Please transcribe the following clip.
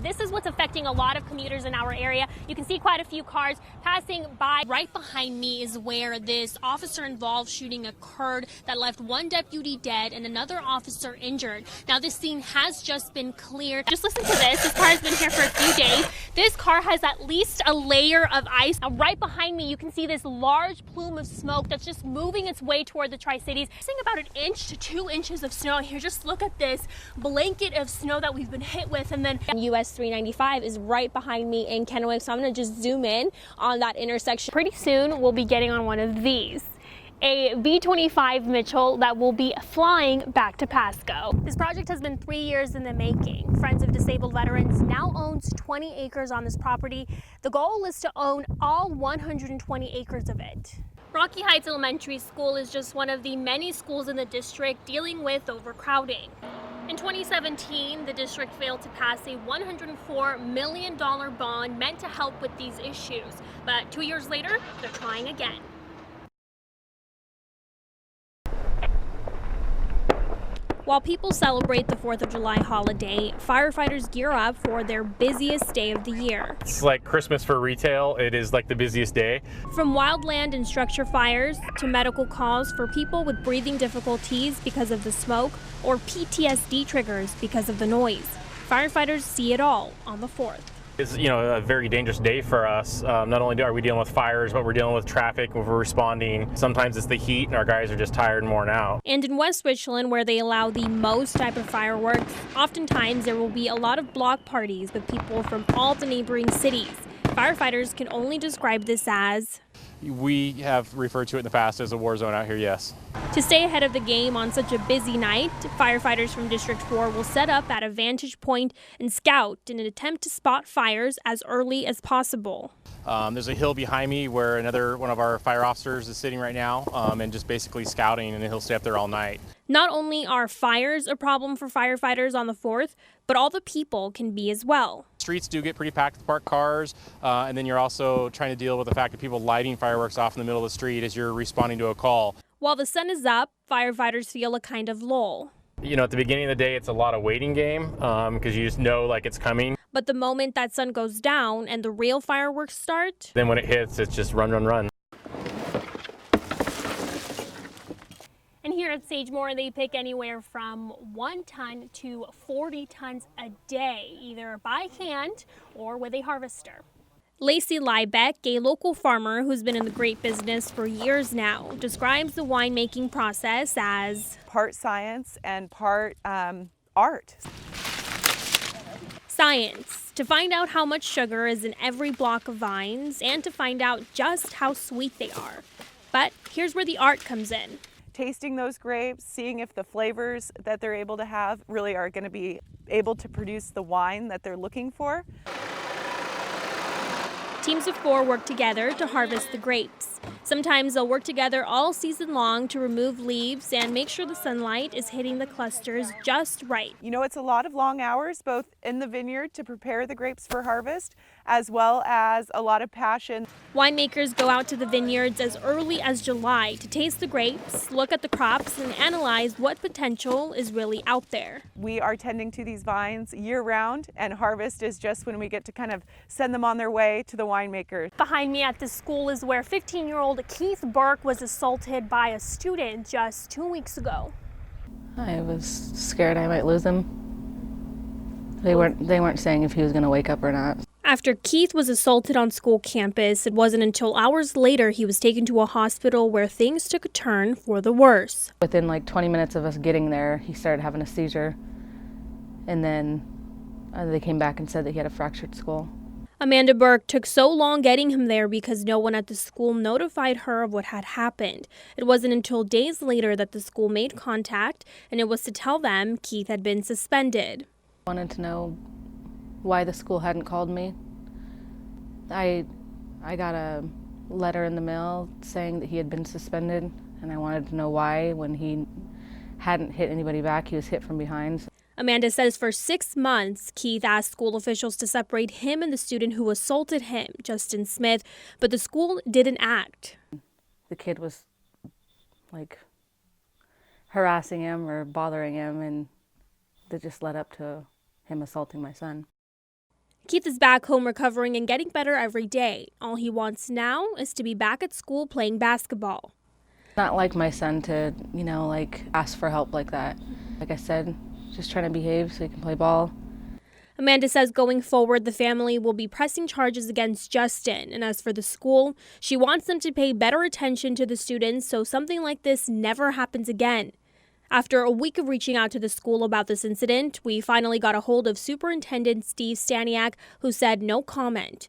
This is what's affecting a lot of commuters in our area. You can see quite a few cars passing by. Right behind me is where this officer-involved shooting occurred that left one deputy dead and another officer injured. Now, this scene has just been cleared. Just listen to this. This car has been here for a few days. This car has at least a layer of ice. Now, right behind me, you can see this large plume of smoke that's just moving its way toward the Tri-Cities. Seeing about 1 inch to 2 inches of snow here. Just look at this blanket of snow that we've been hit with. And then US 395 is right behind me in Kennewick, so I'm going to just zoom in on that intersection. Pretty soon we'll be getting on one of these, a V-25 Mitchell that will be flying back to Pasco. This project has been 3 years in the making. Friends of Disabled Veterans now owns 20 acres on this property. The goal is to own all 120 acres of it. Rocky Heights Elementary School is just one of the many schools in the district dealing with overcrowding. In 2017, the district failed to pass a $104 million bond meant to help with these issues. But 2 years later, they're trying again. While people celebrate the 4th of July holiday, firefighters gear up for their busiest day of the year. It's like Christmas for retail. It is like the busiest day. From wildland and structure fires to medical calls for people with breathing difficulties because of the smoke or PTSD triggers because of the noise, firefighters see it all on the 4th. It's, a very dangerous day for us. Not only are we dealing with fires, but we're dealing with traffic when we're responding. Sometimes it's the heat and our guys are just tired and worn out. And in West Richland, where they allow the most type of fireworks, oftentimes there will be a lot of block parties with people from all the neighboring cities. Firefighters can only describe this as... We have referred to it in the past as a war zone out here, yes. To stay ahead of the game on such a busy night, firefighters from District 4 will set up at a vantage point and scout in an attempt to spot fires as early as possible. There's a hill behind me where another one of our fire officers is sitting right now and just basically scouting, and he'll stay up there all night. Not only are fires a problem for firefighters on the 4th, but all the people can be as well. Streets do get pretty packed with parked cars, and then you're also trying to deal with the fact that people lighting fireworks off in the middle of the street as you're responding to a call. While the sun is up, firefighters feel a kind of lull. At the beginning of the day, it's a lot of waiting game because you just know like it's coming. But the moment that sun goes down and the real fireworks start, then when it hits, it's just run, run, run. And here at Sagemore, they pick anywhere from 1 ton to 40 tons a day, either by hand or with a harvester. Lacey Liebeck, a local farmer who's been in the grape business for years now, describes the winemaking process as part science and part art. Science, to find out how much sugar is in every block of vines and to find out just how sweet they are. But here's where the art comes in. Tasting those grapes, seeing if the flavors that they're able to have really are going to be able to produce the wine that they're looking for. Teams of 4 work together to harvest the grapes. Sometimes they'll work together all season long to remove leaves and make sure the sunlight is hitting the clusters just right. It's a lot of long hours, both in the vineyard to prepare the grapes for harvest, as well as a lot of passion. Winemakers go out to the vineyards as early as July to taste the grapes, look at the crops, and analyze what potential is really out there. We are tending to these vines year-round, and harvest is just when we get to kind of send them on their way to the winemakers. Behind me at this school is where 15-year-old Keith Burke was assaulted by a student just 2 weeks ago. I was scared I might lose him. They weren't saying if he was going to wake up or not. After Keith was assaulted on school campus, it wasn't until hours later he was taken to a hospital where things took a turn for the worse. Within like 20 minutes of us getting there, he started having a seizure, and then they came back and said that he had a fractured skull. Amanda Burke took so long getting him there because no one at the school notified her of what had happened. It wasn't until days later that the school made contact, and it was to tell them Keith had been suspended. I wanted to know why the school hadn't called me. I got a letter in the mail saying that he had been suspended, and I wanted to know why. When he hadn't hit anybody back, he was hit from behind. Amanda says for 6 months, Keith asked school officials to separate him and the student who assaulted him, Justin Smith, but the school didn't act. The kid was like harassing him or bothering him, and that just led up to him assaulting my son. Keith is back home recovering and getting better every day. All he wants now is to be back at school playing basketball. Not like my son to, ask for help like that. Like I said, just trying to behave so he can play ball. Amanda says going forward, the family will be pressing charges against Justin. And as for the school, she wants them to pay better attention to the students so something like this never happens again. After a week of reaching out to the school about this incident, we finally got a hold of Superintendent Steve Staniak, who said no comment.